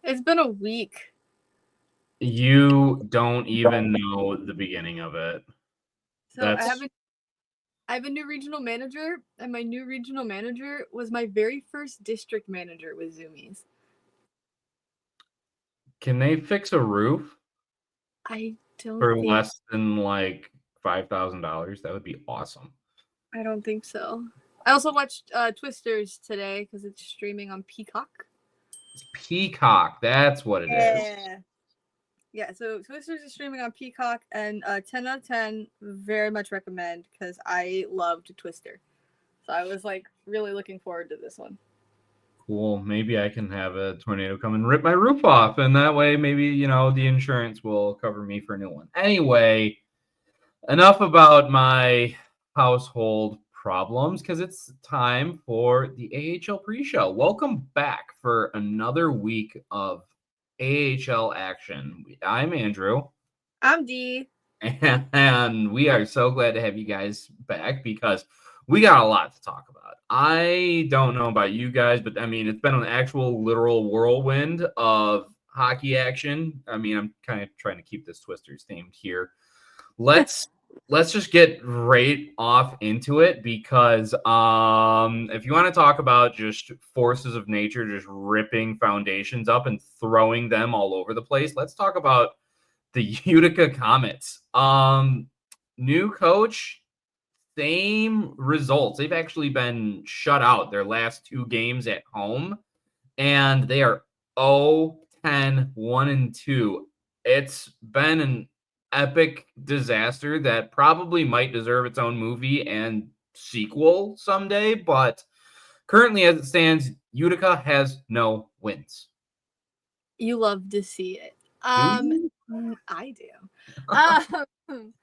It's been a week. You don't even know the beginning of it. So I have a new regional manager, and my new regional manager was my very first district manager with Zoomies. Can they fix a roof I don't for think less than like $5,000? That would be awesome. I don't think so. I also watched Twisters today because it's streaming on Peacock. It's Peacock. That's what it is. Yeah, so Twisters is streaming on Peacock, and 10 out of 10, very much recommend because I loved Twister. So I was like really looking forward to this one. Cool. Maybe I can have a tornado come and rip my roof off, and that way maybe, the insurance will cover me for a new one. Anyway, enough about my household problems because it's time for the AHL pre-show. Welcome back for another week of AHL action. I'm Andrew. I'm Dee. And we are so glad to have you guys back because we got a lot to talk about. I don't know about you guys, but I mean, it's been an actual literal whirlwind of hockey action. I mean, I'm kind of trying to keep this Twisters themed here. Let's just get right off into it because if you want to talk about just forces of nature just ripping foundations up and throwing them all over the place, let's talk about the Utica Comets. New coach, same results. They've actually been shut out their last two games at home, and they are 0-10, 1-2. It's been an epic disaster that probably might deserve its own movie and sequel someday, but currently as it stands, Utica has no wins. You love to see it. Do you? I do.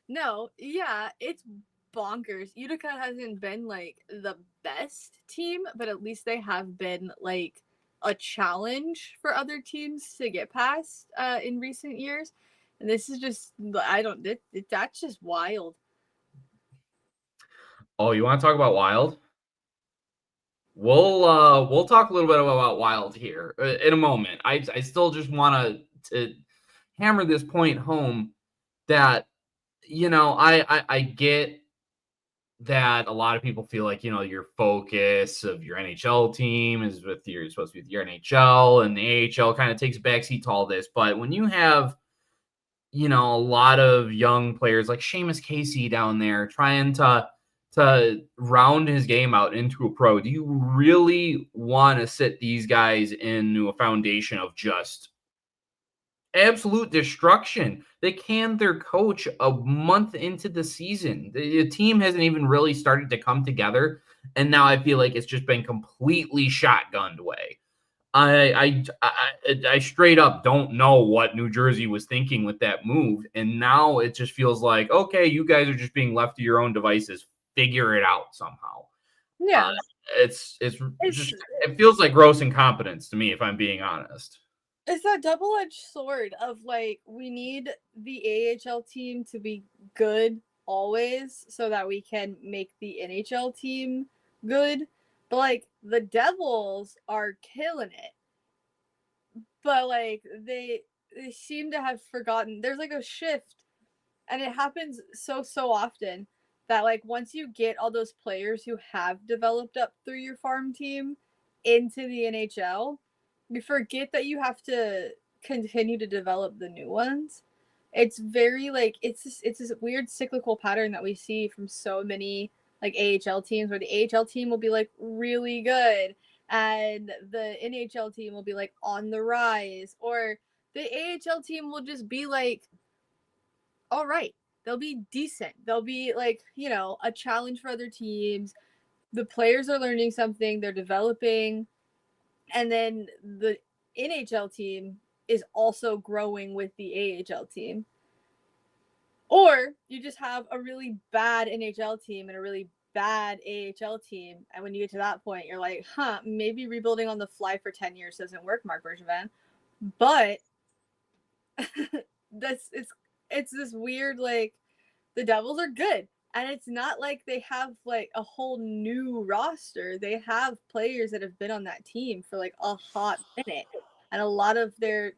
No, yeah, it's bonkers. Utica hasn't been like the best team, but at least they have been like a challenge for other teams to get past in recent years. And this is just that's just wild. Oh, you want to talk about Wild? We'll talk a little bit about Wild here in a moment. I still just want to hammer this point home that I get that a lot of people feel like your focus of your NHL team is with you're supposed to be with your NHL, and the AHL kind of takes a backseat to all this. But when you have a lot of young players like Seamus Casey down there trying to round his game out into a pro, do you really want to sit these guys into a foundation of just absolute destruction? They canned their coach a month into the season. The team hasn't even really started to come together, and now I feel like it's just been completely shotgunned away. I straight up don't know what New Jersey was thinking with that move, and now it just feels like, okay, you guys are just being left to your own devices. Figure it out somehow. Uh, Yeah. it's It's just it feels like gross incompetence to me, if I'm being honest. it's that double-edged sword of like we need the AHL team to be good always so that we can make the NHL team good. But like the Devils are killing it. But like they seem to have forgotten. There's like a shift and it happens so often that like once you get all those players who have developed up through your farm team into the NHL, you forget that you have to continue to develop the new ones. It's very like it's this weird cyclical pattern that we see from so many like AHL teams where the AHL team will be like really good and the NHL team will be like on the rise, or the AHL team will just be like all right. They'll be decent. They'll be like, a challenge for other teams. The players are learning something, they're developing, and then the NHL team is also growing with the AHL team. Or you just have a really bad NHL team and a really bad AHL team, and when you get to that point, you're like, maybe rebuilding on the fly for 10 years doesn't work, Mark Bergevin. But that's it's this weird like the Devils are good. And it's not like they have like a whole new roster. They have players that have been on that team for like a hot minute. and a lot of their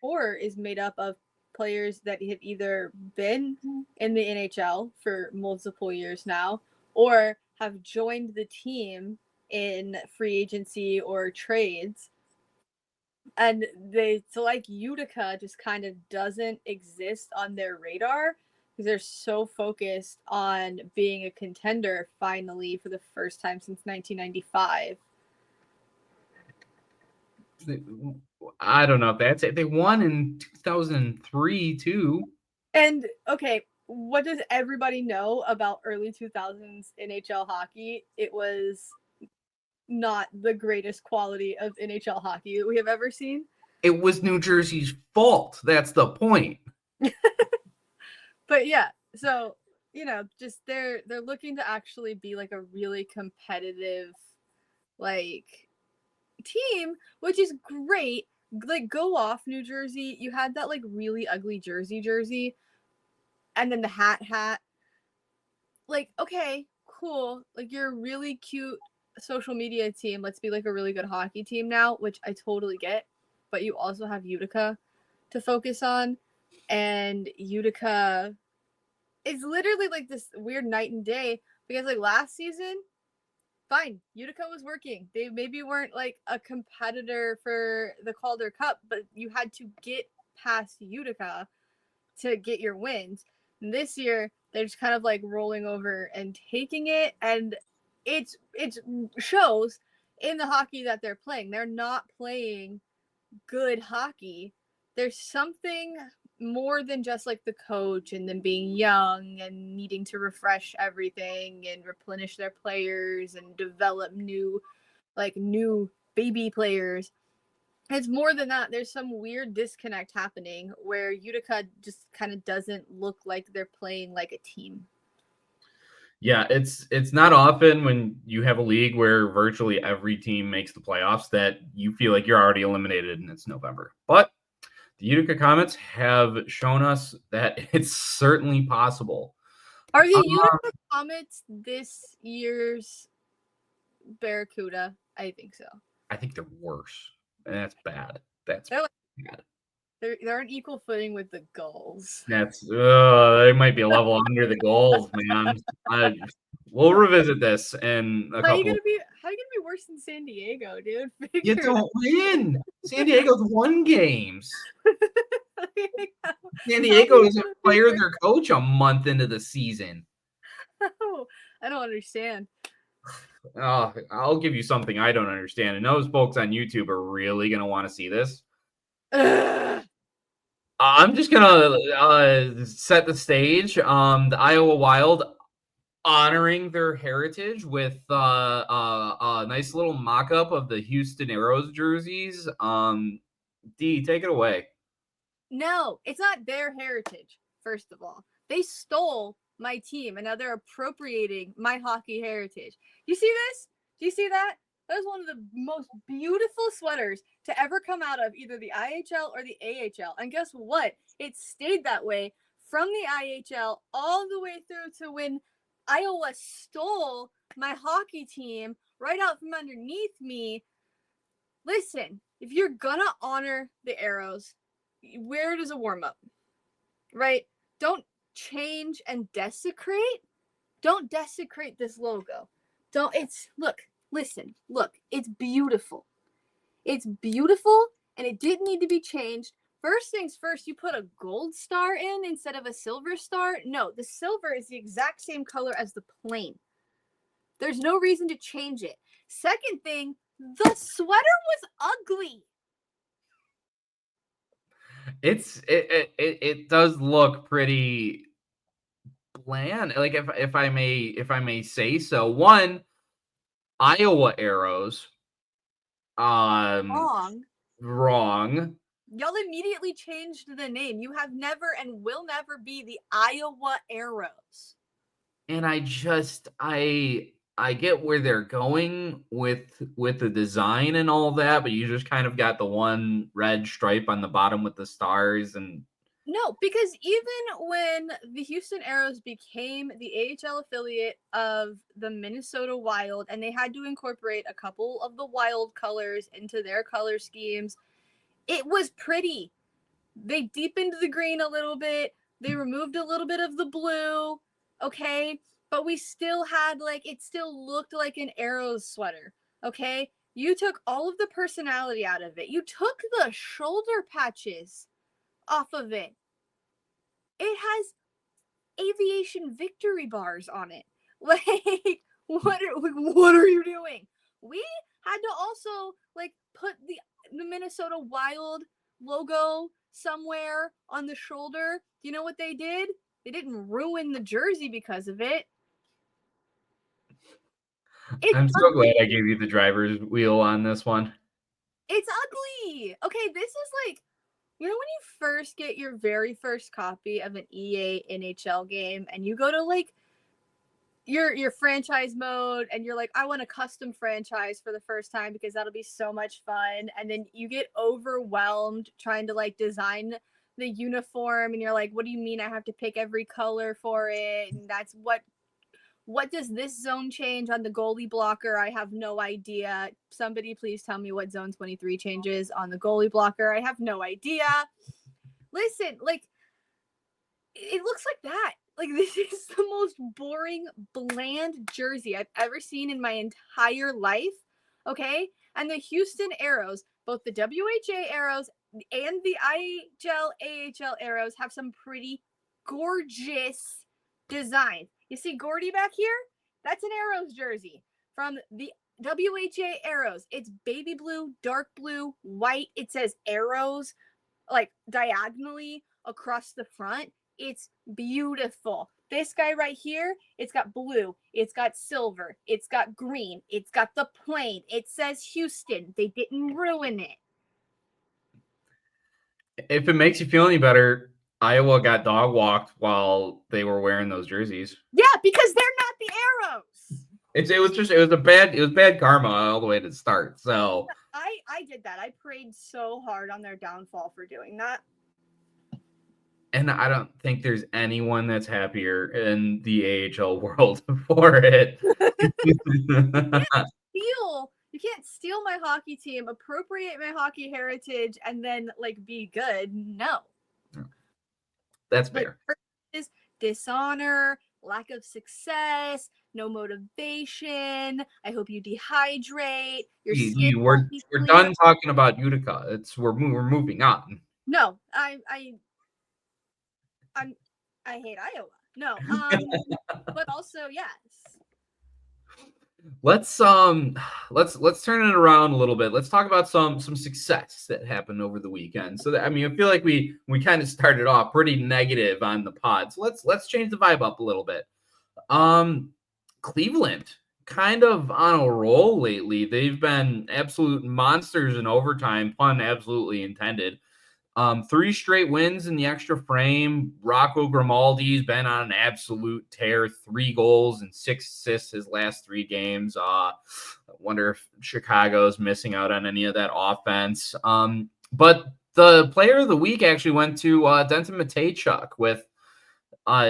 core is made up of players that have either been in the NHL for multiple years now or have joined the team in free agency or trades. And so like Utica just kind of doesn't exist on their radar because they're so focused on being a contender finally for the first time since 1995. I don't know if that's it. They won in 2003 too. And okay, what does everybody know about early 2000s NHL hockey? It was not the greatest quality of NHL hockey that we have ever seen. It was New Jersey's fault. That's the point. But yeah, so just they're looking to actually be like a really competitive like team, which is great. Like go off New Jersey. You had that like really ugly jersey and then the hat. Like okay, cool. Like you're a really cute social media team. Let's be like a really good hockey team now, which I totally get. But you also have Utica to focus on, and Utica is literally like this weird night and day because like last season, fine, Utica was working. They maybe weren't like a competitor for the Calder Cup, but you had to get past Utica to get your wins. And this year, they're just kind of like rolling over and taking it, and it shows in the hockey that they're playing. They're not playing good hockey. There's something more than just like the coach and them being young and needing to refresh everything and replenish their players and develop new baby players. It's more than that. There's some weird disconnect happening where Utica just kind of doesn't look like they're playing like a team. Yeah, it's not often when you have a league where virtually every team makes the playoffs that you feel like you're already eliminated and it's November. But the Utica Comets have shown us that it's certainly possible. Are the Utica Comets this year's Barracuda? I think so. I think they're worse. And that's bad. That's They're bad. They're on equal footing with the Gulls. They might be a level under the goals, man. We'll revisit this in a How are you couple. gonna be worse than San Diego, dude? You don't win. San Diego's won games. San Diego doesn't fire their coach a month into the season. Oh, I don't understand. I'll give you something I don't understand. And those folks on YouTube are really going to want to see this. I'm just going to set the stage. The Iowa Wild honoring their heritage with a nice little mock-up of the Houston Aeros jerseys. D, take it away. No, it's not their heritage, first of all. They stole my team, and now they're appropriating my hockey heritage. You see this? Do you see that? That was one of the most beautiful sweaters to ever come out of either the IHL or the AHL. And guess what? It stayed that way from the IHL all the way through to when Iowa stole my hockey team right out from underneath me. Listen, if you're gonna honor the Aeros, wear it as a warm-up, right? Don't change and desecrate. Don't desecrate this logo. Look, it's beautiful. It's beautiful, and it didn't need to be changed. First things first, you put a gold star in instead of a silver star. No, the silver is the exact same color as the plane. There's no reason to change it. Second thing, the sweater was ugly. It does look pretty bland. Like if I may say so. One, Iowa Arrows. Wrong. Y'all immediately changed the name. You have never and will never be the Iowa Arrows. And I get where they're going with the design and all that, but you just kind of got the one red stripe on the bottom with the stars. And no, because even when the Houston Aeros became the AHL affiliate of the Minnesota Wild and they had to incorporate a couple of the Wild colors into their color schemes, It was pretty. They deepened the green a little bit. They removed a little bit of the blue. Okay. But we still had it still looked like an Arrows sweater. Okay. You took all of the personality out of it. You took the shoulder patches off of it. It has aviation victory bars on it. What are you doing? We had to also put the Minnesota Wild logo somewhere on the shoulder. Do you know what they did? They didn't ruin the jersey because of it. I'm so glad I gave you the driver's wheel on this one. It's ugly. Okay, this is when you first get your very first copy of an EA NHL game and you go to your franchise mode and you're like, I want a custom franchise for the first time because that'll be so much fun. And then you get overwhelmed trying to design the uniform and you're like, what do you mean I have to pick every color for it? And that's what does this zone change on the goalie blocker? I have no idea. Somebody please tell me what zone 23 changes on the goalie blocker. I have no idea. Listen, it looks like that. This is the most boring, bland jersey I've ever seen in my entire life. Okay? And the Houston Arrows, both the WHA Arrows and the IHL, AHL Arrows have some pretty gorgeous designs. You see Gordy back here? That's an Arrows jersey from the WHA Arrows. It's baby blue, dark blue, white. It says Arrows diagonally across the front. It's beautiful. This guy right here, it's got blue, it's got silver, it's got green, it's got the plane. It says Houston. They didn't ruin it. If it makes you feel any better, Iowa got dog walked while they were wearing those jerseys. Yeah, because they're not the Arrows. It was bad karma all the way to the start. So I did that. I prayed so hard on their downfall for doing that. And I don't think there's anyone that's happier in the AHL world for it. You can't steal my hockey team, appropriate my hockey heritage, and then be good. No. That's fair. Is dishonor, lack of success, no motivation. I hope you dehydrate. We're done talking about Utica. We're moving on. No, I hate Iowa. No, but also yes. Let's turn it around a little bit. Let's talk about some success that happened over the weekend. So I feel like we kind of started off pretty negative on the pod. So let's change the vibe up a little bit. Cleveland kind of on a roll lately. They've been absolute monsters in overtime, pun absolutely intended. 3 straight wins in the extra frame. Rocco Grimaldi's been on an absolute tear. 3 goals and 6 assists his last 3 games. I wonder if Chicago's missing out on any of that offense. But the player of the week actually went to Denton Mateychuk with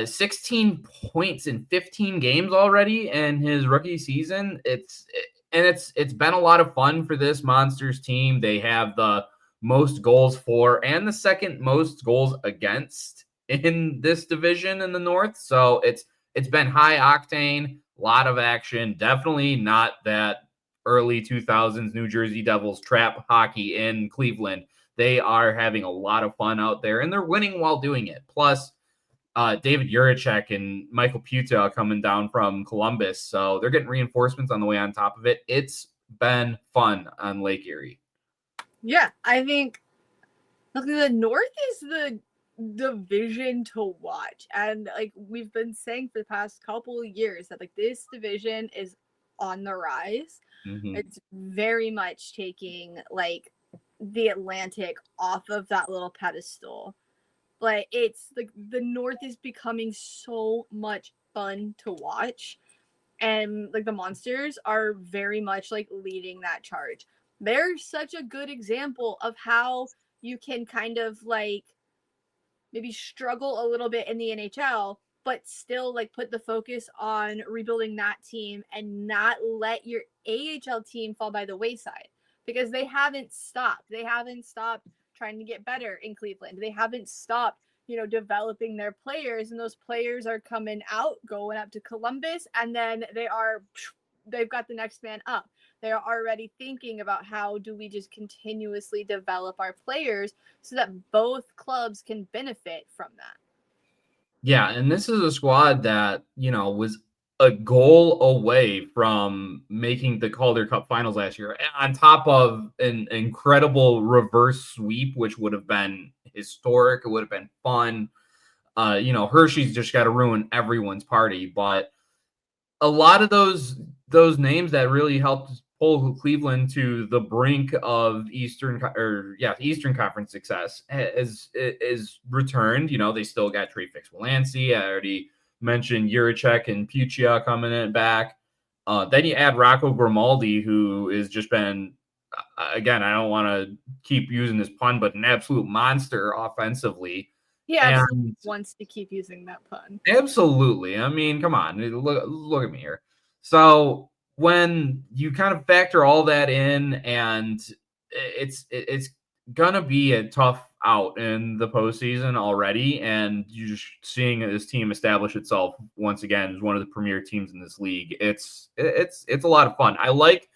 16 points in 15 games already in his rookie season. It's been a lot of fun for this Monsters team. They have the most goals for and the second most goals against in this division in the North. So it's been high octane, a lot of action. Definitely not that early 2000s New Jersey Devils trap hockey in Cleveland. They are having a lot of fun out there, and they're winning while doing it. Plus, David Juracek and Michael Puta coming down from Columbus. So they're getting reinforcements on the way on top of it. It's been fun on Lake Erie. Yeah, I think the North is the division to watch. And we've been saying for the past couple of years that this division is on the rise. Mm-hmm. It's very much taking the Atlantic off of that little pedestal. But it's the North is becoming so much fun to watch. And the Monsters are very much leading that charge. They're such a good example of how you can kind of maybe struggle a little bit in the NHL, but still put the focus on rebuilding that team and not let your AHL team fall by the wayside, because they haven't stopped. They haven't stopped trying to get better in Cleveland. They haven't stopped, developing their players, and those players are coming out, going up to Columbus, and then they've got the next man up. They're already thinking about how do we just continuously develop our players so that both clubs can benefit from that. Yeah, and this is a squad that, was a goal away from making the Calder Cup finals last year, on top of an incredible reverse sweep, which would have been historic. It would have been fun. Hershey's just got to ruin everyone's party, but a lot of those names that really helped pull Cleveland to the brink of Eastern Conference success is returned. They still got Trey Fix-Wolansky. I already mentioned Juracek and Puccia coming in back. Then you add Rocco Grimaldi, who has just been, again, I don't want to keep using this pun, but an absolute monster offensively. He absolutely wants to keep using that pun. Absolutely. I mean, come on, look at me here. So when you kind of factor all that in, and it's gonna be a tough out in the postseason already, and you're just seeing this team establish itself once again as one of the premier teams in this league. It's a lot of fun. I like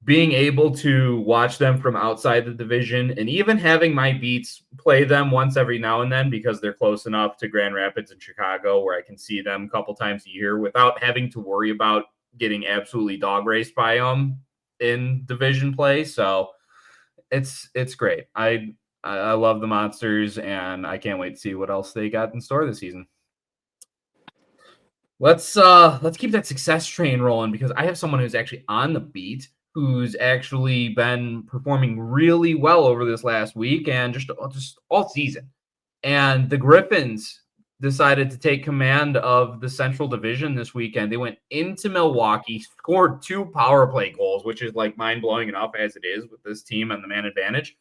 being able to watch them from outside the division, and even having my beats play them once every now and then because they're close enough to Grand Rapids and Chicago where I can see them a couple times a year without having to worry about getting absolutely dog raced by them in division play. So it's great. I love the Monsters, and I can't wait to see what else they got in store this season. Let's keep that success train rolling, because I have someone who's actually on the beat, who's actually been performing really well over this last week and just all season. And the Griffins decided to take command of the Central Division this weekend. They went into Milwaukee, scored 2 power play goals, which is like mind-blowing enough as it is with this team and the man advantage,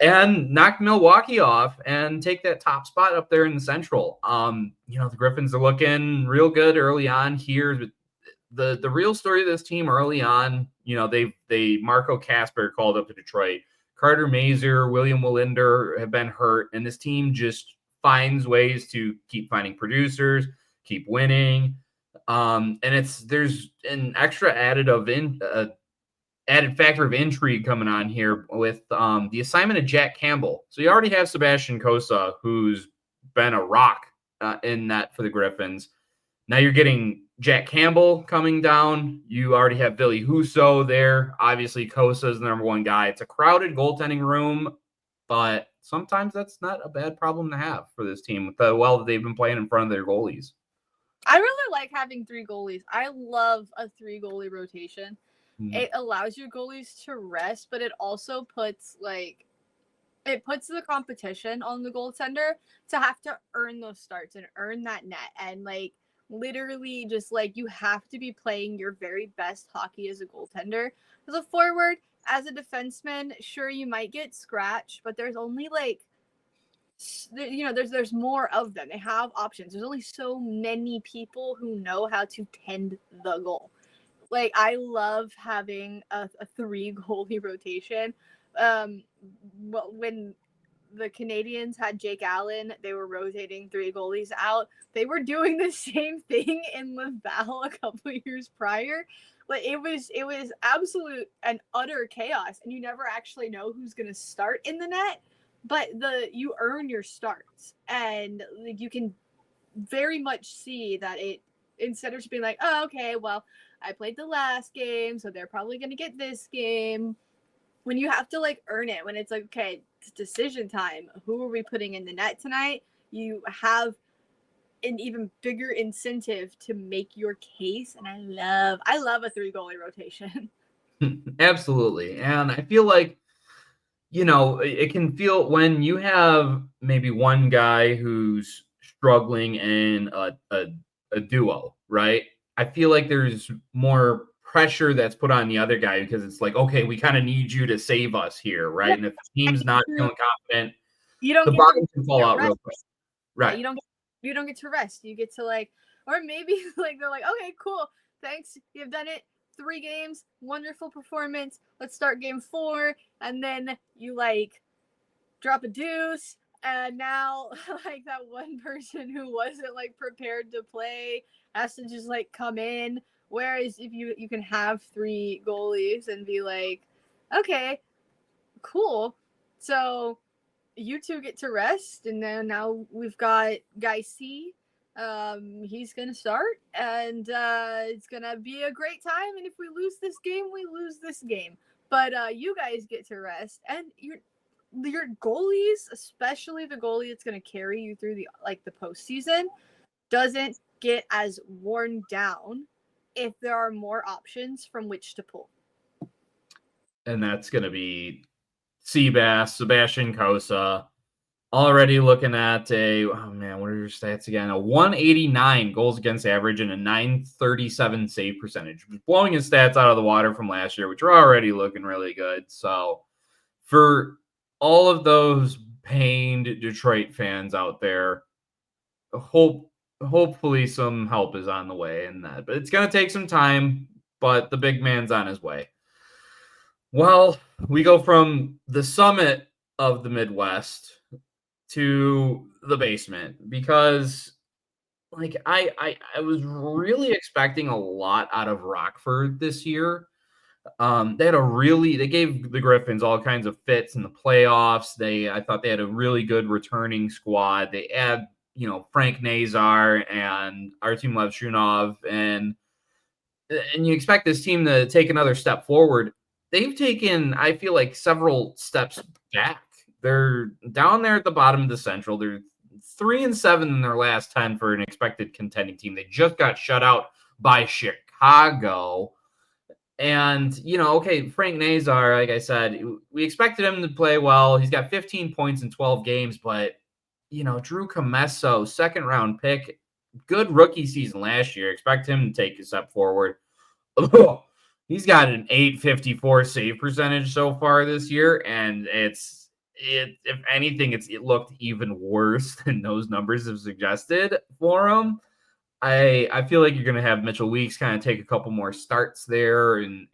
and knocked Milwaukee off and take that top spot up there in the Central. The Griffins are looking real good early on here. The real story of this team early on, they Marco Casper called up to Detroit. Carter Mazer, William Wallinder have been hurt, and this team just finds ways to keep finding producers, keep winning. And there's an extra added factor of intrigue coming on here with the assignment of Jack Campbell. So you already have Sebastian Kosa, who's been a rock in that for the Griffins. Now you're getting Jack Campbell coming down. You already have Billy Husso there. Obviously, Kosa is the number one guy. It's a crowded goaltending room, but sometimes that's not a bad problem to have for this team with the well that they've been playing in front of their goalies. I really like having 3 goalies. I love a 3 goalie rotation. It allows your goalies to rest, but it also puts the competition on the goaltender to have to earn those starts and earn that net, and literally just you have to be playing your very best hockey as a goaltender. As a forward, as a defenseman, sure, you might get scratched, but there's only there's more of them. They have options. There's only so many people who know how to tend the goal. I love having a 3 goalie rotation. When the Canadians had Jake Allen, they were rotating 3 goalies out. They were doing the same thing in Laval a couple of years prior. It was absolute and utter chaos, and you never actually know who's going to start in the net, but you earn your starts, and you can very much see that it, instead of just being oh, okay, well, I played the last game, so they're probably going to get this game. When you have to earn it, when it's okay, it's decision time. Who are we putting in the net tonight? You have an even bigger incentive to make your case, and I love a 3 goalie rotation. Absolutely. And I feel like, it can feel when you have maybe one guy who's struggling in a duo, right? I feel like there's more pressure that's put on the other guy because it's okay, we kind of need you to save us here, right? Yeah. And if the team's not feeling confident, the bottom can fall out real quick. Right. Yeah, you don't get to rest. You get to or maybe they're okay, cool, thanks, you've done it 3 games, wonderful performance. Let's start game 4, and then you drop a deuce, and now like that one person who wasn't like prepared to play has to just like come in. Whereas if you can have 3 goalies and be like, okay, cool, so you two get to rest, and then now we've got guy C. He's gonna start, and it's gonna be a great time. And if we lose this game, we lose this game. But you guys get to rest, and your goalies, especially the goalie that's gonna carry you through the postseason, doesn't get as worn down if there are more options from which to pull. And that's going to be Seabass, Sebastian Kosa. Already looking at what are your stats again? A 189 goals against average and a 937 save percentage. Blowing his stats out of the water from last year, which are already looking really good. So for all of those pained Detroit fans out there, hopefully some help is on the way in that. But it's going to take some time, but the big man's on his way. Well, we go from the summit of the Midwest to the basement because like I was really expecting a lot out of Rockford this year. They gave the Griffins all kinds of fits in the playoffs. I thought they had a really good returning squad. They add, Frank Nazar and Artem Levshunov, and you expect this team to take another step forward. They've taken, I feel like, several steps back. They're down there at the bottom of the Central. They're 3-7 in their last 10 for an expected contending team. They just got shut out by Chicago. And, Frank Nazar, like I said, we expected him to play well. He's got 15 points in 12 games, but, Drew Comesso, second-round pick, good rookie season last year. Expect him to take a step forward. He's got an 854 save percentage so far this year, and if anything, it looked even worse than those numbers have suggested for him. I feel like you're going to have Mitchell Weeks kind of take a couple more starts there and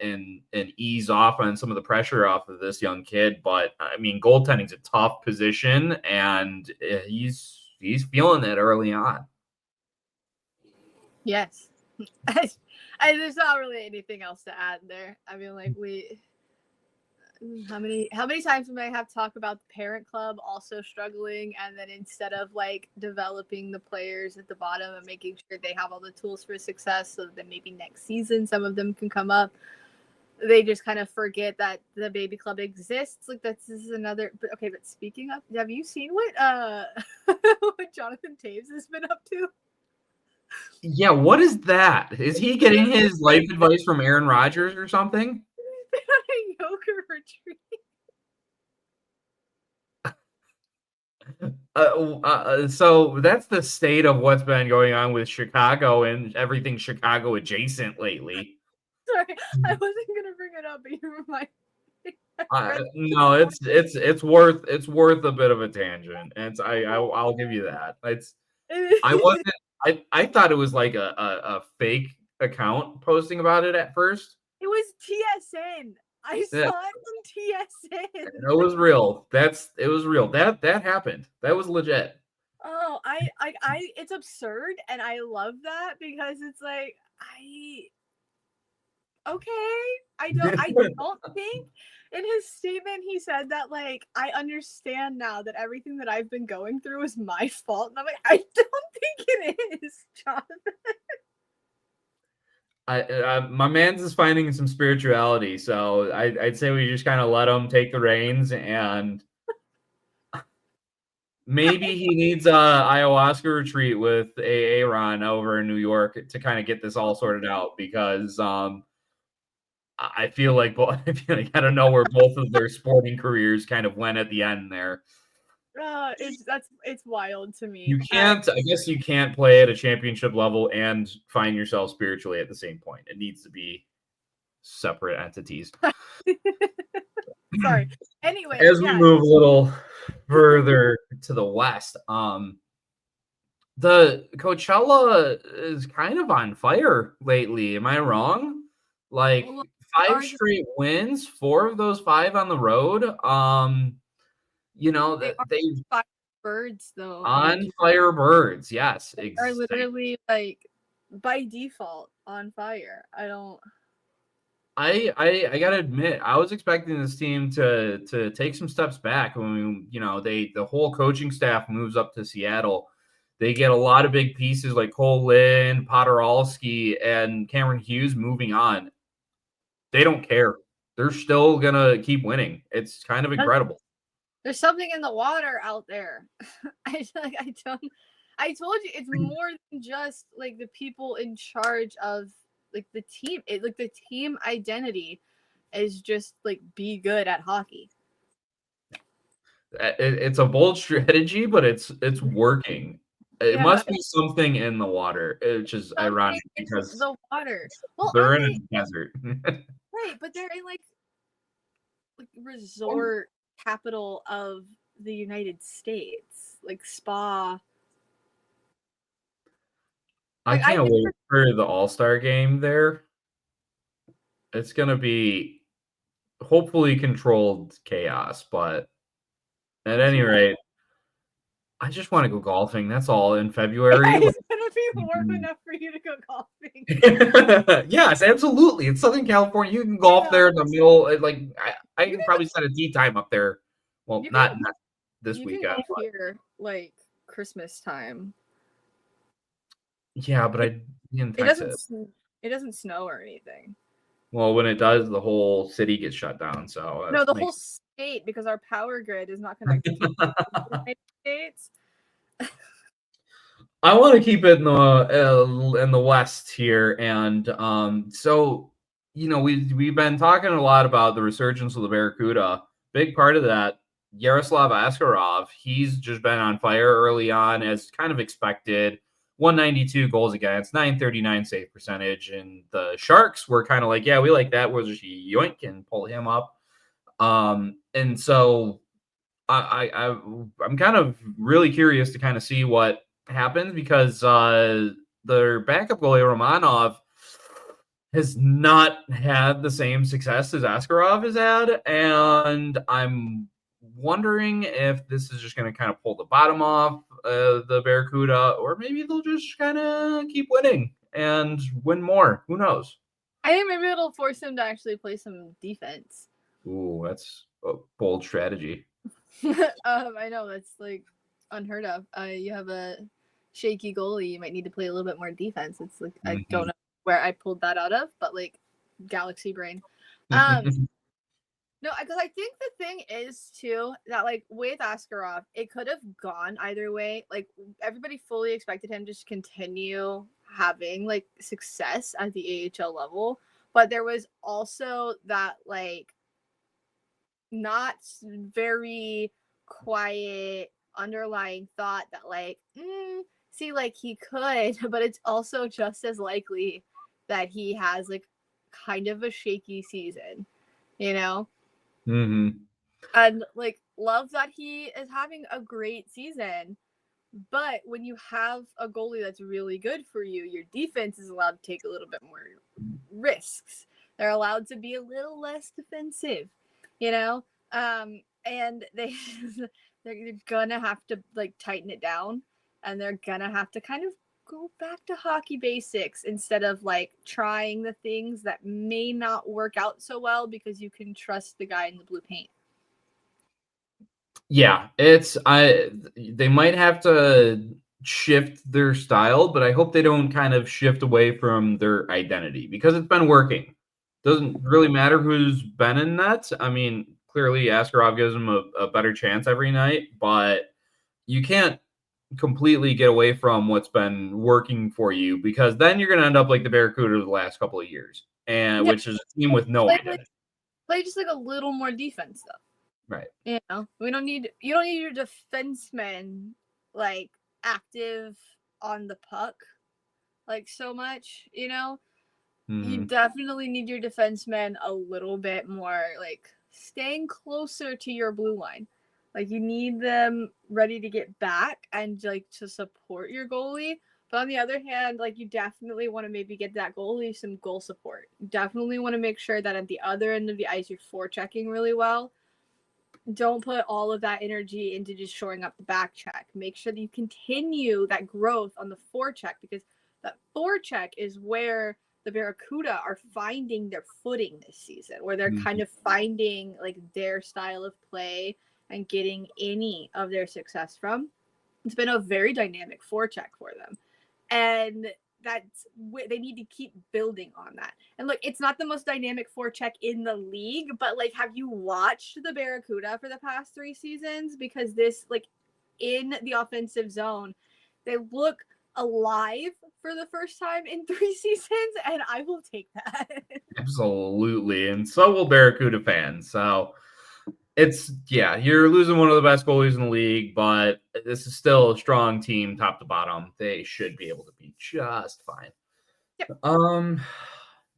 ease off on some of the pressure off of this young kid. But I mean, goaltending's a tough position, and he's feeling it early on. Yes. There's not really anything else to add there. I mean, like how many times we might have to talk about the parent club also struggling, and then instead of like developing the players at the bottom and making sure they have all the tools for success so that maybe next season some of them can come up, they just kind of forget that the baby club exists. Like this is another. But okay, but speaking of, have you seen what what Jonathan Toews has been up to? Yeah, what is that? Is he getting his life advice from Aaron Rodgers or something? He's been on a yoga retreat. So that's the state of what's been going on with Chicago and everything Chicago adjacent lately. Sorry, I wasn't gonna bring it up, but you reminded me. No, it's worth a bit of a tangent, and I'll give you that. I thought it was like a fake account posting about it at first. It was TSN. I saw it from TSN. It was real. It was real. That happened. That was legit. Oh, it's absurd, and I love that because it's like I don't think in his statement he said that like I understand now that everything that I've been going through is my fault, and I'm like, I don't think it is, Jonathan. My man's is finding some spirituality, so I'd say we just kind of let him take the reins, and maybe he needs a ayahuasca retreat with Aaron over in New York to kind of get this all sorted out, because I feel like I don't know where both of their sporting careers kind of went at the end there. It's wild to me. I guess you can't play at a championship level and find yourself spiritually at the same point. It needs to be separate entities. Sorry. Anyway, as we move a little further to the west, the Coachella is kind of on fire lately. Am I wrong? Like 5 straight wins, 4 of those 5 on the road. you know, They that are they fire birds, though. on fire birds. Yes, They are exactly. literally like by default on fire. I don't. I gotta admit, I was expecting this team to take some steps back when the whole coaching staff moves up to Seattle. They get a lot of big pieces like Cole Lynn, Podorowski, and Cameron Hughes moving on. They don't care. They're still gonna keep winning. It's kind of incredible. There's something in the water out there. I don't. I told you it's more than just like the people in charge of like the team. Like the team identity is just like be good at hockey. It's a bold strategy, but it's working. It Yeah, must be something in the water, which is something ironic in because the water. Well, they're aren't in they a desert. right? But they're in like resort capital of the United States, like spa. I Like I can't wait for the All-Star game there. It's gonna be hopefully controlled chaos, but at any rate, I just want to go golfing. That's all in February. it's gonna be warm enough for you to go golfing. Yes, absolutely. It's Southern California. You can golf Yeah, there in the middle. Like I you can can probably set a tee time up there. Well, you can not this you can weekend, golf but here like Christmas time. yeah, but It, I in it doesn't Texas. it doesn't snow or anything. Well, when it does, the whole city gets shut down. So No, it the whole makes. state because our power grid is not connected to the United States. I want to keep it in the West here, and so we've been talking a lot about the resurgence of the Barracuda. Big part of that, Yaroslav Askarov. He's just been on fire early on, as kind of expected. 192 goals against, 939 save percentage, and the Sharks were kind of like, yeah, we like that. We'll just yoink and pull him up. And so I'm kind of really curious to kind of see what happens because their backup goalie Romanov has not had the same success as Askarov has had, and I'm wondering if this is just going to kind of pull the bottom off the Barracuda, or maybe they'll just kind of keep winning and win more. Who knows? I think maybe it'll force him to actually play some defense. Ooh, that's a bold strategy. I know that's like unheard of. You have a shaky goalie, you might need to play a little bit more defense. It's like I don't know where I pulled that out of, but like galaxy brain. No, because I think the thing is too that like with Askarov, it could have gone either way. Like everybody fully expected him to just continue having like success at the AHL level, but there was also that like not very quiet underlying thought that like see like he could but it's also just as likely that he has like kind of a shaky season, you know. And like love that he is having a great season, but when you have a goalie that's really good for you, your defense is allowed to take a little bit more risks. They're allowed to be a little less defensive, you know. And they're gonna have to like tighten it down, and they're gonna have to kind of go back to hockey basics instead of like trying the things that may not work out so well because you can trust the guy in the blue paint. Yeah, they might have to shift their style, but I hope they don't kind of shift away from their identity because it's been working. Doesn't really matter who's been in that. I mean, clearly Askarov gives them a better chance every night, but you can't completely get away from what's been working for you because then you're going to end up like the Barracuda the last couple of years, and Yeah, which is a team with no identity. play just like a little more defense though. Right. You know, you don't need your defensemen like active on the puck like so much, you know. You definitely need your defensemen a little bit more like staying closer to your blue line. Like you need them ready to get back and like to support your goalie. But on the other hand, like you definitely want to maybe get that goalie some goal support. You definitely want to make sure that at the other end of the ice you're forechecking really well. don't put all of that energy into just shoring up the back check. Make sure that you continue that growth on the forecheck, because that forecheck is where the Barracuda are finding their footing this season, where they're kind of finding like their style of play and getting any of their success from. It's been a very dynamic forecheck for them. And they need to keep building on that. And look, it's not the most dynamic forecheck in the league, but like, have you watched the Barracuda for the past 3 seasons? Because this, like, in the offensive zone, they look alive for the first time in 3 seasons, and I will take that. Absolutely. And so will Barracuda fans. So you're losing one of the best goalies in the league, but this is still a strong team top to bottom. They should be able to be just fine. Yep. Do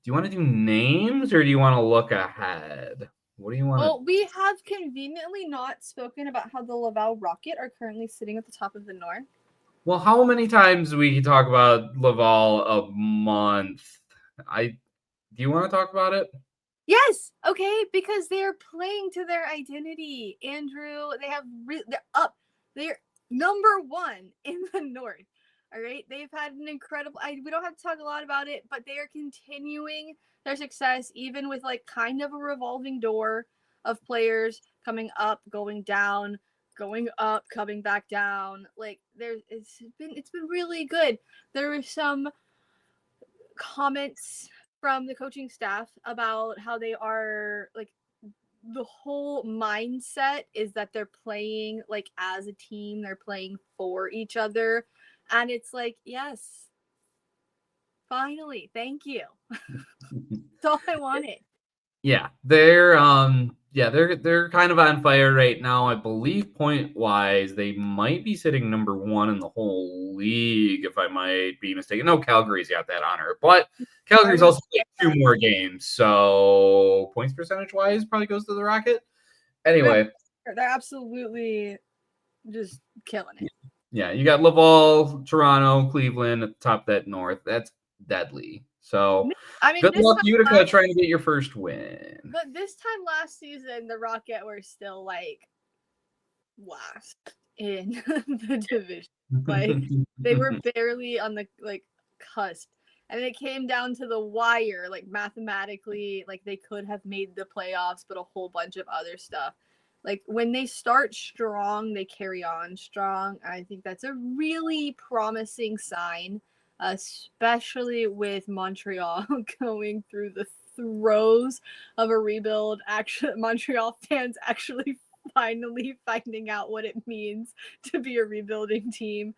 you want to do names or do you want to look ahead? What do you want? Well, we have conveniently not spoken about how the Laval Rocket are currently sitting at the top of the North. Well, how many times we can talk about Laval a month? Do you want to talk about it? Yes. Okay. Because they're playing to their identity, Andrew. They're up. They're number 1 in the North. All right. They've had an incredible. We don't have to talk a lot about it, but they are continuing their success, even with like kind of a revolving door of players coming up, going down, going up, coming back down. Like it's been really good. There were some comments from the coaching staff about how they are like, the whole mindset is that they're playing like as a team, they're playing for each other, and it's like, yes, finally, thank you. That's all I wanted. Yeah, they're kind of on fire right now. I believe point wise, they might be sitting number 1 in the whole league, if I might be mistaken. No, Calgary's got that honor, but Calgary's also played 2 more games, so points percentage wise probably goes to the Rocket. Anyway, they're absolutely just killing it. Yeah, you got Laval, Toronto, Cleveland at the top of that North. That's deadly. So, I mean, good luck, Utica, trying to get your first win. But this time last season, the Rocket were still like last in the division. Like, they were barely on the like cusp, and it came down to the wire. Like, mathematically, like they could have made the playoffs, but a whole bunch of other stuff. Like, when they start strong, they carry on strong. I think that's a really promising sign, especially with Montreal going through the throes of a rebuild. Actually, Montreal fans actually finally finding out what it means to be a rebuilding team,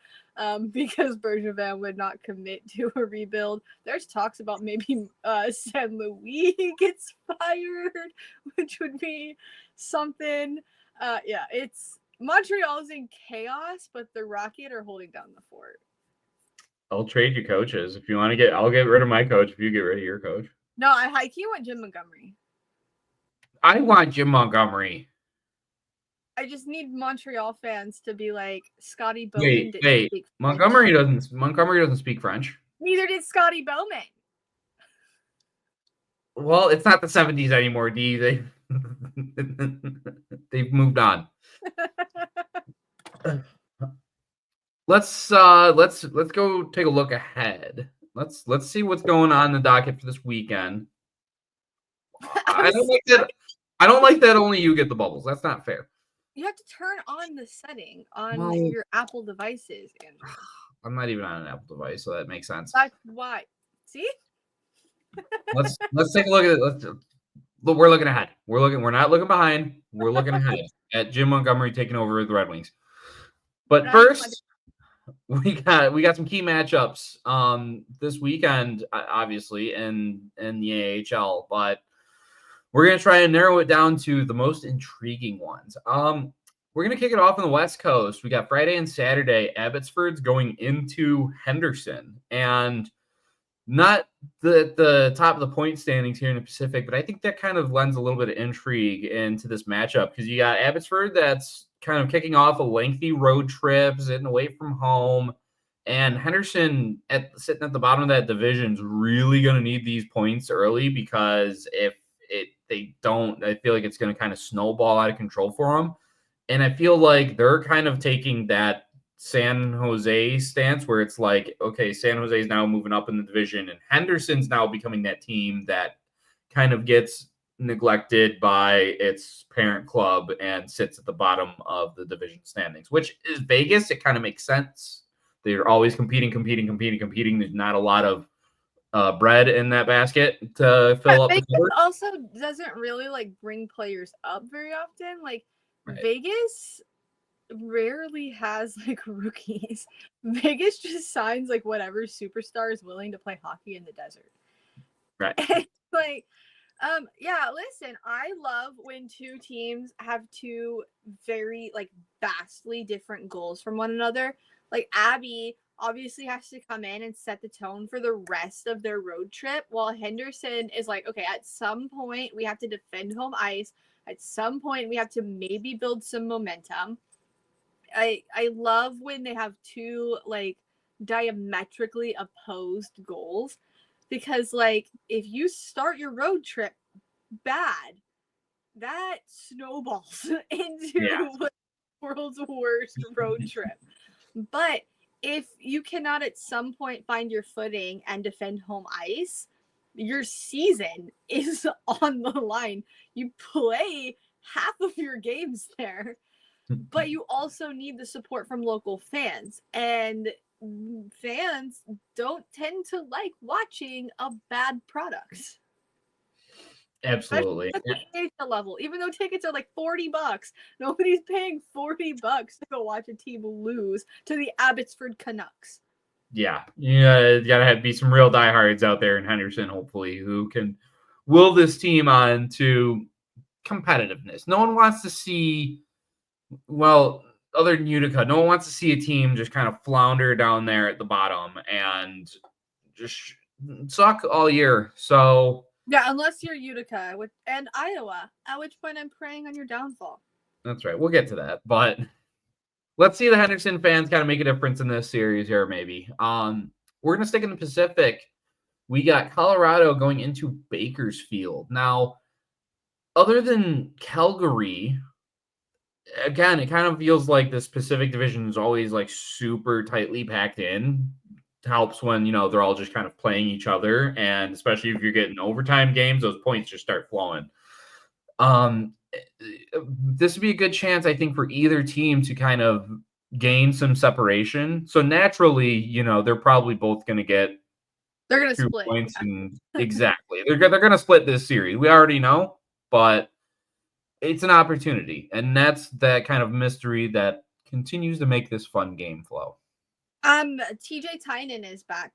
because Bergevin would not commit to a rebuild. There's talks about maybe Saint Louis gets fired, which would be something. Yeah, it's Montreal's in chaos, but the Rocket are holding down the fort. I'll trade you coaches if you want to get. I'll get rid of my coach if you get rid of your coach. No, I high-key want Jim Montgomery. I want Jim Montgomery. I just need Montreal fans to be like, Scotty Bowman didn't speak French. Montgomery doesn't speak French. Neither did Scotty Bowman. Well, it's not the 70s anymore, D. They've moved on. Let's go take a look ahead. Let's see what's going on in the docket for this weekend. I don't like that. I don't like that only you get the bubbles. That's not fair. You have to turn on the setting on your Apple devices, Andrew. I'm not even on an Apple device, so that makes sense. That's why. See? Let's take a look at it. We're looking ahead. We're not looking behind. We're looking ahead at Jim Montgomery taking over the Red Wings. But first, we got some key matchups this weekend, obviously, in the AHL, but we're going to try and narrow it down to the most intriguing ones. We're going to kick it off on the West Coast. We got Friday and Saturday. Abbotsford's going into Henderson, and not the top of the point standings here in the Pacific, but I think that kind of lends a little bit of intrigue into this matchup because you got Abbotsford that's kind of kicking off a lengthy road trip, sitting away from home, and Henderson sitting at the bottom of that division is really going to need these points early because if they don't. I feel like it's going to kind of snowball out of control for them. And I feel like they're kind of taking that San Jose stance where it's like, okay, San Jose is now moving up in the division, and Henderson's now becoming that team that kind of gets neglected by its parent club and sits at the bottom of the division standings, which is Vegas. It kind of makes sense. They're always competing. There's not a lot of bread in that basket to fill up the Vegas cupboard. also doesn't really like bring players up very often. Like Right. Vegas rarely has like rookies. Vegas just signs like whatever superstar is willing to play hockey in the desert. Right. And, like, yeah, listen, I love when two teams have two very like vastly different goals from one another. Like Abby obviously has to come in and set the tone for the rest of their road trip, while Henderson is like, okay, at some point we have to defend home ice. At some point we have to maybe build some momentum. I love when they have two like diametrically opposed goals, because like if you start your road trip bad, that snowballs into the world's worst road trip. But if you cannot at some point find your footing and defend home ice, your season is on the line. You play half of your games there, but you also need the support from local fans. And fans don't tend to like watching a bad product. Absolutely. At the AHL level, even though tickets are like $40, nobody's paying $40 to go watch a team lose to the Abbotsford Canucks. Yeah, you gotta be some real diehards out there in Henderson, hopefully, who can will this team on to competitiveness. No one wants to see, well, other than Utica, no one wants to see a team just kind of flounder down there at the bottom and just suck all year. So yeah, unless you're Utica and Iowa, at which point I'm preying on your downfall. That's right. We'll get to that, but let's see the Henderson fans kind of make a difference in this series here, maybe. We're gonna stick in the Pacific. We got Colorado going into Bakersfield. Now, other than Calgary, again, it kind of feels like this Pacific Division is always like super tightly packed in. It helps when they're all just kind of playing each other, and especially if you're getting overtime games, those points just start flowing. This would be a good chance, I think, for either team to kind of gain some separation. So naturally, they're probably both going to get they're going to 2 split points, and exactly they're going to split this series. We already know, but it's an opportunity, and that's that kind of mystery that continues to make this fun game flow. TJ Tynan is back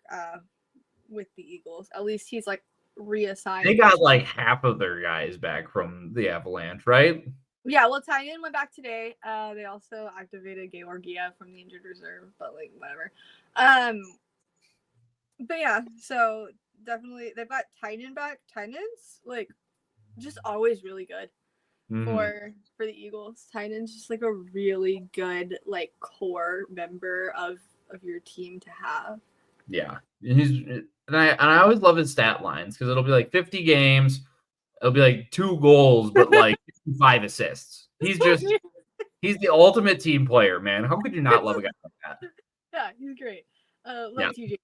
with the Eagles. At least he's like reassigned. They got like half of their guys back from the Avalanche, right? Yeah, well, Tynan went back today. They also activated Georgiev from the injured reserve, but like whatever. But yeah, so definitely they've got Tynan back. Tynan's like just always really good for the Eagles. Tynan's just like a really good like core member of your team to have. Yeah, and I always love his stat lines because it'll be like 50 games, it'll be like 2 goals, but like 5 assists. He's the ultimate team player, man. How could you not love a guy like that? Yeah, he's great. Love TJ.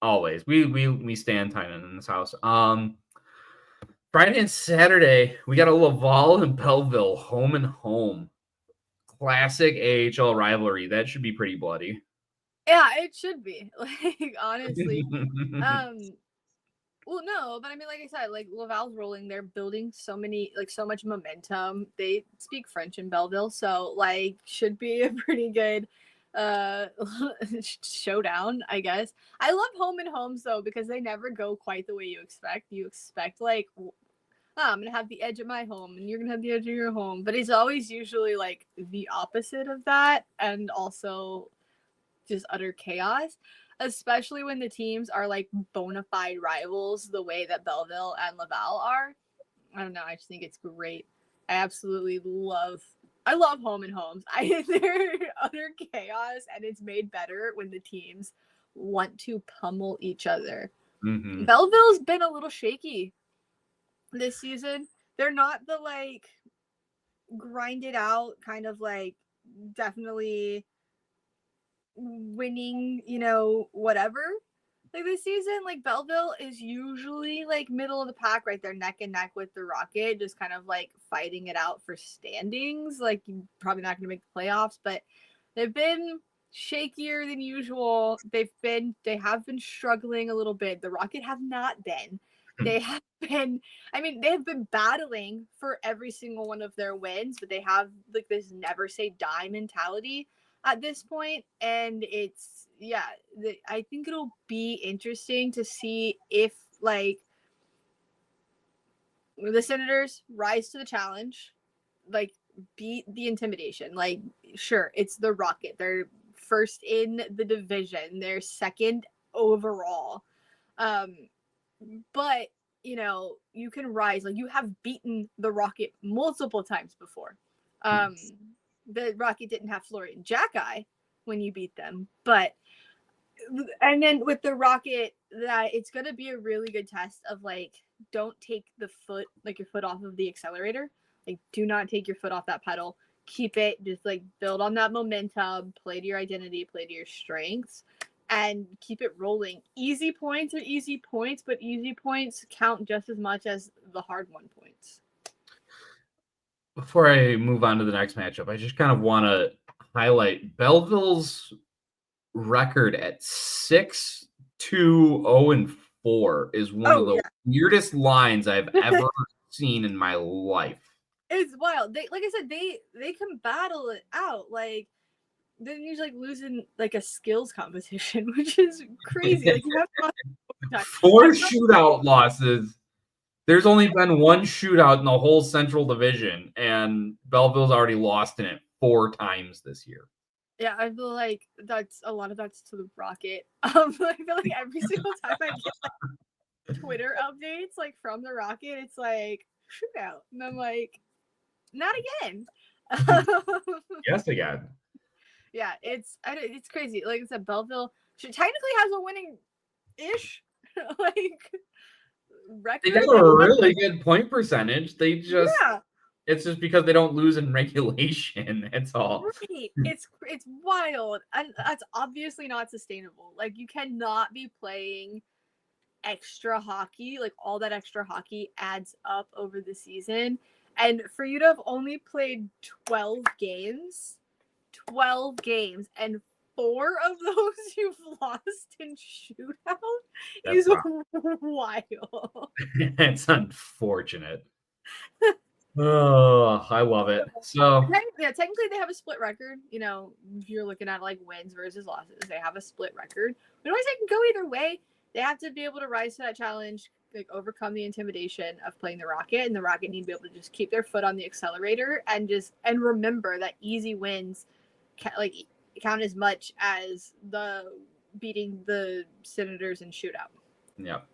Always. We stand Tynan in this house. Friday and Saturday, we got a Laval and Belleville home and home. Classic AHL rivalry. That should be pretty bloody. Yeah, it should be. Like honestly. Well, no, but I mean, like I said, like Laval's rolling. They're building so much momentum. They speak French in Belleville, so like should be a pretty good showdown, I guess. I love home and homes though because they never go quite the way you expect. You expect like, I'm gonna have the edge at my home, and you're gonna have the edge of your home, but it's always usually like the opposite of that, and also just utter chaos. Especially when the teams are like bona fide rivals the way that Belleville and Laval are. I don't know. I just think it's great. I love home and homes. They're utter chaos, and it's made better when the teams want to pummel each other. Belleville's been a little shaky this season. They're not the like grinded out kind of like definitely winning, whatever. Like this season, like Belleville is usually like middle of the pack, right there, neck and neck with the Rocket, just kind of like fighting it out for standings. Like you're probably not going to make the playoffs, but they've been shakier than usual. They have been struggling a little bit. The Rocket have not been. They have been. I mean, they have been battling for every single one of their wins, but they have like this never say die mentality at this point, and it's I think it'll be interesting to see if like the Senators rise to the challenge, like beat the intimidation. Like sure, it's the Rocket, they're first in the division, they're second overall, but you can rise. Like you have beaten the Rocket multiple times before. The Rocket didn't have Florian Jackeye when you beat them, but and then with the Rocket, that it's going to be a really good test of like, don't take your foot off of the accelerator. Like, do not take your foot off that pedal. Keep it, just like build on that momentum, play to your identity, play to your strengths, and keep it rolling. Easy points are easy points, but easy points count just as much as the hard won points. Before I move on to the next matchup, I just kind of want to highlight Belleville's record at 6-2-0-4 is one of the weirdest lines I've ever seen in my life. It's wild. They, like I said, they can battle it out. Like they're usually like losing like a skills competition, which is crazy. Like you have 4 shootout losses. There's only been one shootout in the whole Central Division, and Belleville's already lost in it 4 times this year. Yeah, I feel like that's a lot of that's to the Rocket. I feel like every single time I get like Twitter updates like from the Rocket, it's like shootout, and I'm like, not again. Yes, again. Yeah, it's crazy. Like I said, Belleville technically has a winning ish like record. They got a really good point percentage. They just it's just because they don't lose in regulation. That's all. Right. It's wild, and that's obviously not sustainable. Like you cannot be playing extra hockey. Like all that extra hockey adds up over the season, and for you to have only played 12 games, and 4 of those you've lost in shootout is wild. It's unfortunate. Oh, I love it. So technically they have a split record. If you're looking at like wins versus losses, they have a split record. But always they can go either way. They have to be able to rise to that challenge, like overcome the intimidation of playing the Rocket, and the Rocket need to be able to just keep their foot on the accelerator and remember that easy wins count as much as the beating the Senators in shootout. Yep.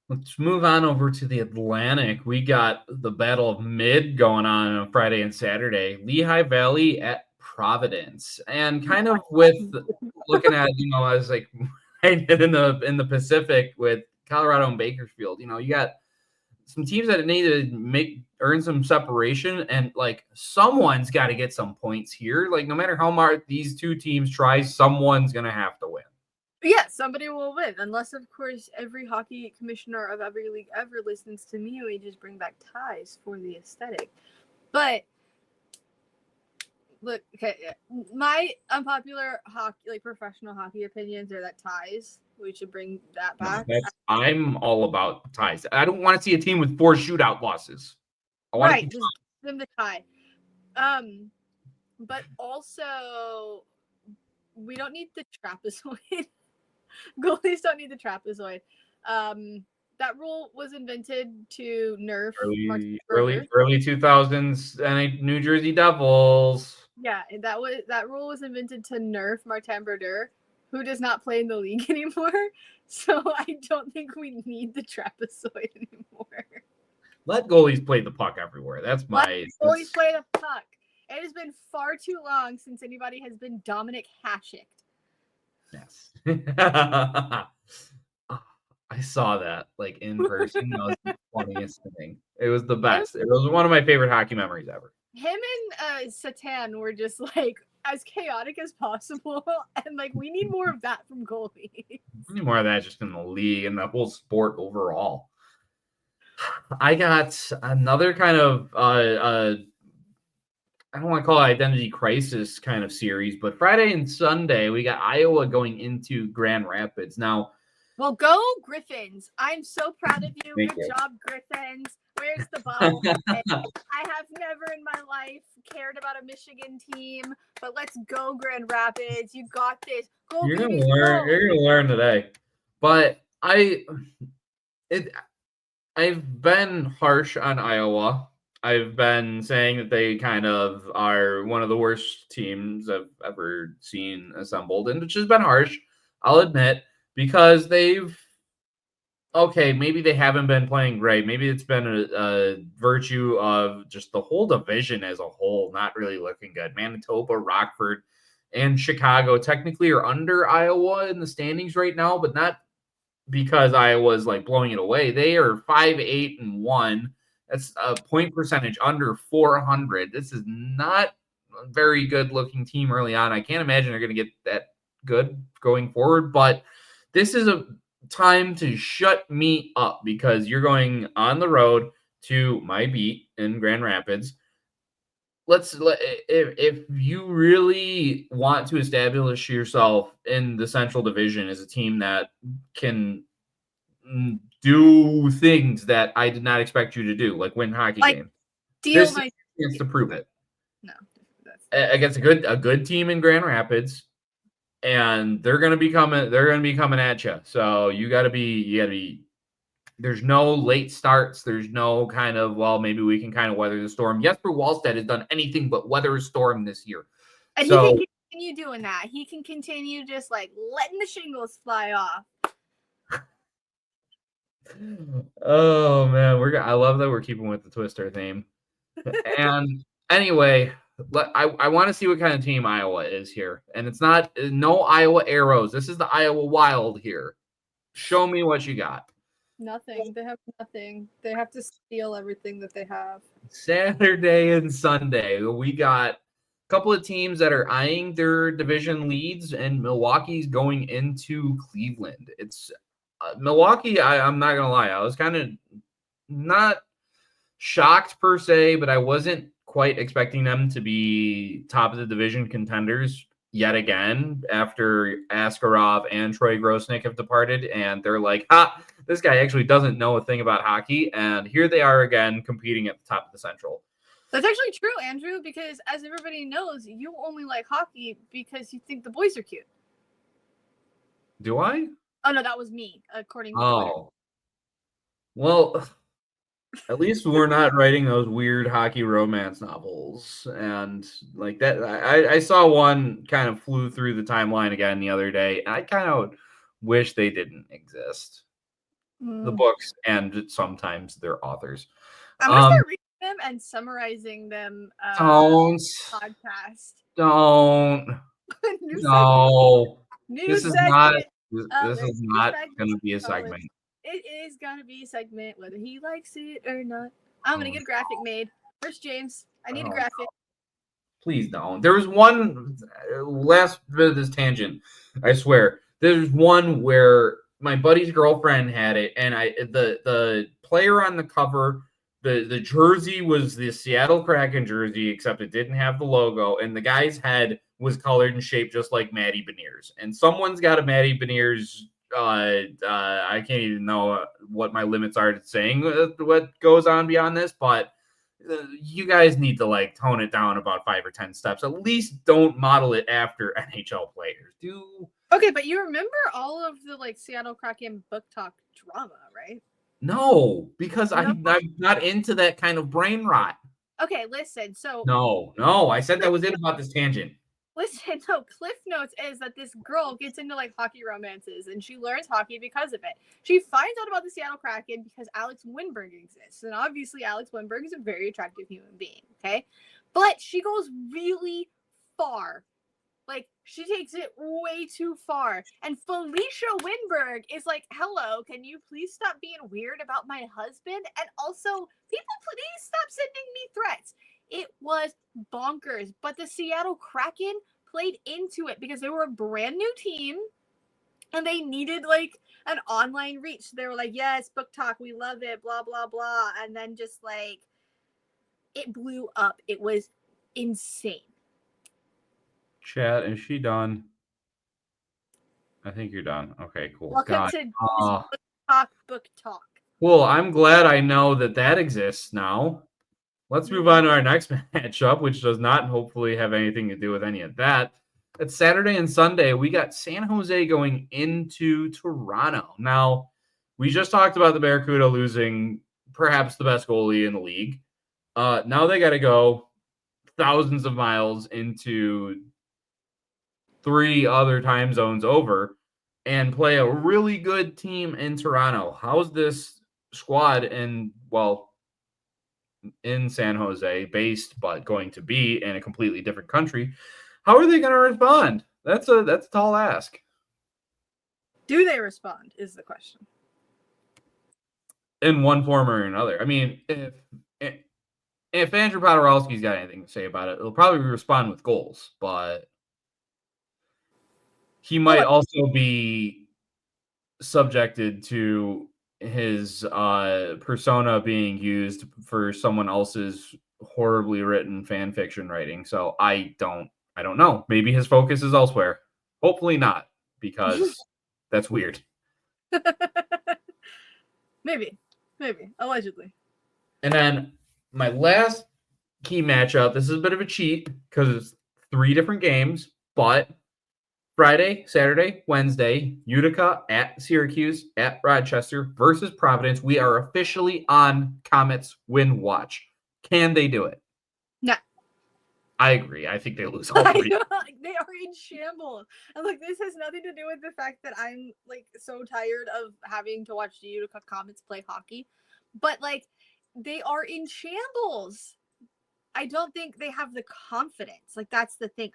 Let's move on over to the Atlantic. We got the Battle of Mid going on Friday and Saturday. Lehigh Valley at Providence, and kind of with looking at as like in the Pacific with Colorado and Bakersfield. You got some teams that need to earn some separation, and like someone's got to get some points here. Like no matter how much these two teams try, someone's gonna have to win. Yeah, somebody will win, unless of course every hockey commissioner of every league ever listens to me. We just bring back ties for the aesthetic. But look, okay, my unpopular hockey, professional hockey opinions are that ties. We should bring that back. I'm all about ties. I don't want to see a team with 4 shootout losses. I want just them to tie. But also, we don't need the trapezoid. Goalies don't need the trapezoid. That rule was invented to nerf early 2000s and New Jersey Devils. Yeah, that rule was invented to nerf Martin Brodeur, who does not play in the league anymore. So I don't think we need the trapezoid anymore. Let goalies play the puck everywhere. That's my. Let goalies play the puck. It has been far too long since anybody has been Dominic Hasek. Yes. I saw that like in person. That was the funniest thing. It was the Him, best. It was one of my favorite hockey memories ever. him and Satan were just like as chaotic as possible, and like we need more of that from goalies. Any more of that just in the league and the whole sport overall. I got another kind of I don't want to call it identity crisis kind of series, but Friday and Sunday we got Iowa going into Grand Rapids. Now, well, go Griffins! I'm so proud of you. thank Good you. job, Griffins. Where's the bobblehead? I have never in my life cared about a Michigan team, but let's go Grand Rapids. You got this. Go, You're gonna babies, learn. go. You're gonna learn today. But I've been harsh on Iowa. I've been saying that they kind of are one of the worst teams I've ever seen assembled, and which has been harsh, I'll admit, because maybe they haven't been playing great. Maybe it's been a virtue of just the whole division as a whole not really looking good. Manitoba, Rockford, and Chicago technically are under Iowa in the standings right now, but not because Iowa's like blowing it away. They are 5-8-1. That's a point percentage under 400. This is not a very good looking team early on. I can't imagine they're going to get that good going forward, but this is a time to shut me up because you're going on the road to my beat in Grand Rapids. If you really want to establish yourself in the Central Division as a team that can do things that I did not expect you to do, like win hockey games. This is a chance to prove it. No, against a good team in Grand Rapids, and they're gonna be coming at you. So you gotta be. There's no late starts. There's no kind of, well, maybe we can kind of weather the storm. Jesper Wallstedt has done anything but weather a storm this year. And so, he can continue doing that. He can continue just like letting the shingles fly off. Oh man, I love that we're keeping with the Twister theme. And anyway, I want to see what kind of team Iowa is here. And it's not no Iowa Arrows. This is the Iowa Wild here. Show me what you got. Nothing. They have nothing. They have to steal everything that they have. Saturday and Sunday, we got a couple of teams that are eyeing their division leads, and Milwaukee's going into Cleveland. It's Milwaukee. I'm not gonna lie, I was kind of not shocked per se, but I wasn't quite expecting them to be top of the division contenders yet again after Askarov and Troy Grosnick have departed, and they're like, this guy actually doesn't know a thing about hockey, and here they are again competing at the top of the Central. That's actually true, Andrew, because as everybody knows, you only like hockey because you think the boys are cute. Do I? Oh no, that was me, according to Twitter. Well, at least we're not writing those weird hockey romance novels. And like that, I saw one kind of flew through the timeline again the other day. And I kind of wish they didn't exist. The books and sometimes their authors. I'm going to start reading them and summarizing them. Don't. Podcast. Don't. No. This is not going to be a segment. It is going to be a segment, whether he likes it or not. I'm going to get a graphic made. Where's James? I need a graphic. Please don't. There was one last bit of this tangent. I swear. There's one where my buddy's girlfriend had it, and the player on the cover, the jersey was the Seattle Kraken jersey, except it didn't have the logo, and the guy's head was colored and shaped just like Matty Beniers. And someone's got a Matty Beniers. I can't even know what my limits are to saying what goes on beyond this, but you guys need to like tone it down about 5 or 10 steps. At least don't model it after NHL players. Okay, but you remember all of the like Seattle Kraken book talk drama, right? No, because I'm not into that kind of brain rot. Okay, listen. So no, I said that was it about this tangent. Listen, no, Cliff Notes is that this girl gets into like hockey romances and she learns hockey because of it. She finds out about the Seattle Kraken because Alex Winberg exists. And obviously Alex Winberg is a very attractive human being, okay? But she goes really far Like, she takes it way too far. And Felicia Winberg is like, hello, can you please stop being weird about my husband? And also, people, please stop sending me threats. It was bonkers. But the Seattle Kraken played into it because they were a brand new team and they needed like an online reach. They were like, yes, book talk, we love it, blah, blah, blah. And then just like, it blew up. It was insane. Chat, is she done? I think you're done. Okay, cool. Welcome God. to book talk. Well, I'm glad I know that exists now. Let's move on to our next matchup, which does not hopefully have anything to do with any of that. It's Saturday and Sunday. We got San Jose going into Toronto. Now, we just talked about the Barracuda losing perhaps the best goalie in the league. Now they got to go thousands of miles into 3 other time zones over and play a really good team in Toronto. How's this squad in San Jose based, but going to be in a completely different country? How are they going to respond? That's a tall ask. Do they respond is the question. In one form or another. I mean, if Andrew Podorowski's got anything to say about it, he'll probably respond with goals, but he might also be subjected to his persona being used for someone else's horribly written fan fiction writing. So I don't know. Maybe his focus is elsewhere. Hopefully not, because that's weird. Maybe. Allegedly. And then my last key matchup, this is a bit of a cheat because it's 3 different games, but Friday, Saturday, Wednesday, Utica at Syracuse, at Rochester versus Providence. We are officially on Comets win watch. Can they do it? No. I agree. I think they lose all 3. They are in shambles. And like, this has nothing to do with the fact that I'm like so tired of having to watch the Utica Comets play hockey. But like, they are in shambles. I don't think they have the confidence. Like, that's the thing.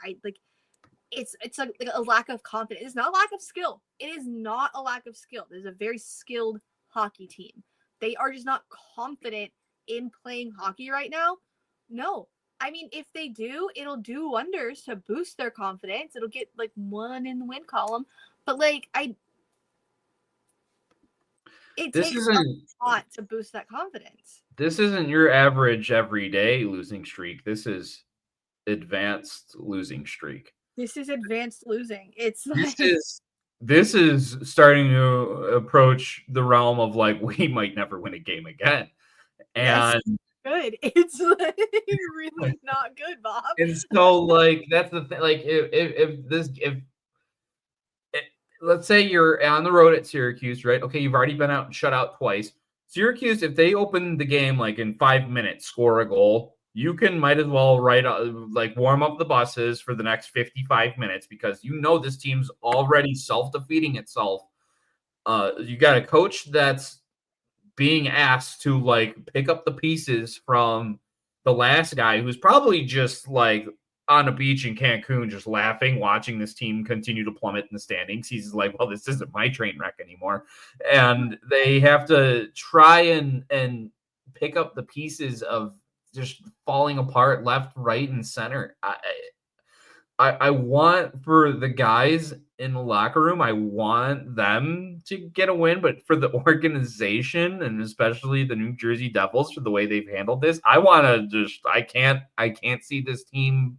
It's a lack of confidence. It's not a lack of skill. It is not a lack of skill. There's a very skilled hockey team. They are just not confident in playing hockey right now. No. I mean, if they do, it'll do wonders to boost their confidence. It'll get like 1 in the win column. But like, it takes a lot to boost that confidence. This isn't your average everyday losing streak. This is advanced losing streak. This is advanced losing. It's like, this is starting to approach the realm of like, we might never win a game again. And yes, good. It's like really not good, Bob. And so like that's the thing. Like if let's say you're on the road at Syracuse, right? Okay, you've already been out and shut out twice. Syracuse, if they open the game like in 5 minutes, score a goal, you might as well warm up the buses for the next 55 minutes because you know this team's already self-defeating itself. You got a coach that's being asked to like pick up the pieces from the last guy who's probably just like on a beach in Cancun, just laughing, watching this team continue to plummet in the standings. He's like, well, this isn't my train wreck anymore. And they have to try and pick up the pieces of just falling apart left, right, and center. I want for the guys in the locker room, I want them to get a win, but for the organization and especially the New Jersey Devils for the way they've handled this, I want to just I can't see this team.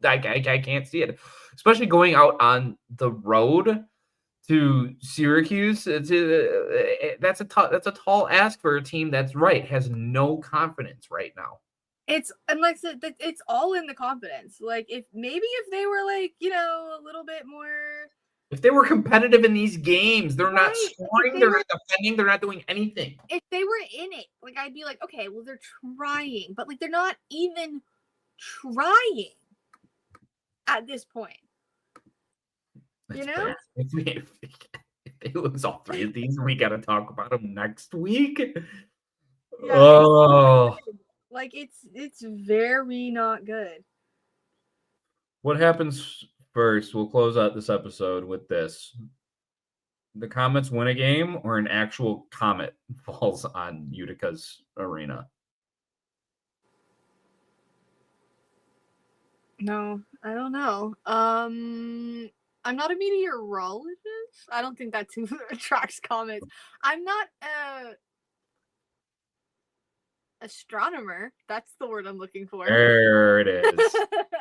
I can't see it, especially going out on the road to Syracuse. That's a tall ask for a team that's has no confidence right now. It's and like it's all in the confidence. Like if they were like, a little bit more, if they were competitive in these games, they're not scoring, they're not defending, they're not doing anything. If they were in it, like I'd be like, okay, well they're trying, but like they're not even trying at this point. If they lose all 3 of these, we got to talk about them next week. Yeah, oh. Like it's very not good. What happens first? We'll close out this episode with this. The Comets win a game, or an actual comet falls on Utica's arena? No, I don't know. I'm not a meteorologist. I don't think that too attracts comets. I'm not a astronomer. That's the word I'm looking for. There it is.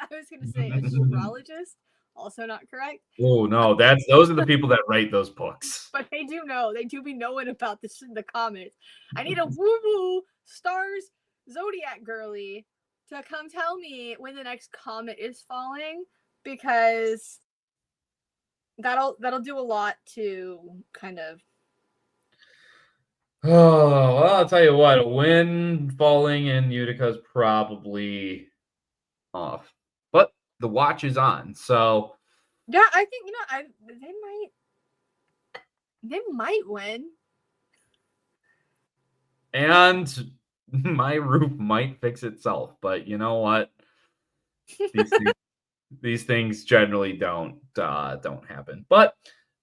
I was going to say astrologist. Also not correct. Oh no, those are the people that write those books. But they do know. They do be knowing about the comets. I need a woo-woo stars zodiac girly to come tell me when the next comet is falling, because that'll do a lot to kind of. Oh, well, I'll tell you what, a wind falling in Utica is probably off, but the watch is on, so Yeah, I think they might win. And my roof might fix itself, but you know what? These things generally don't happen. But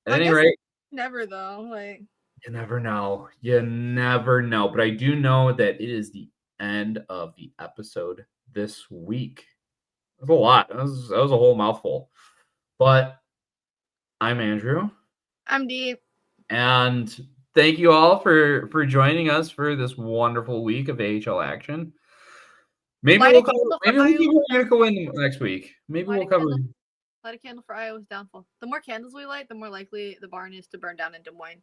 at any rate, never though. Like, you never know. You never know. But I do know that it is the end of the episode this week. That's a lot. That was a whole mouthful. But I'm Andrew. I'm Dee. And thank you all for joining us for this wonderful week of AHL action. Maybe we'll cover Utica win next week. Maybe we'll cover. Light a candle for Iowa's downfall. The more candles we light, the more likely the barn is to burn down in Des Moines.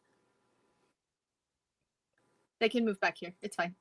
They can move back here. It's fine.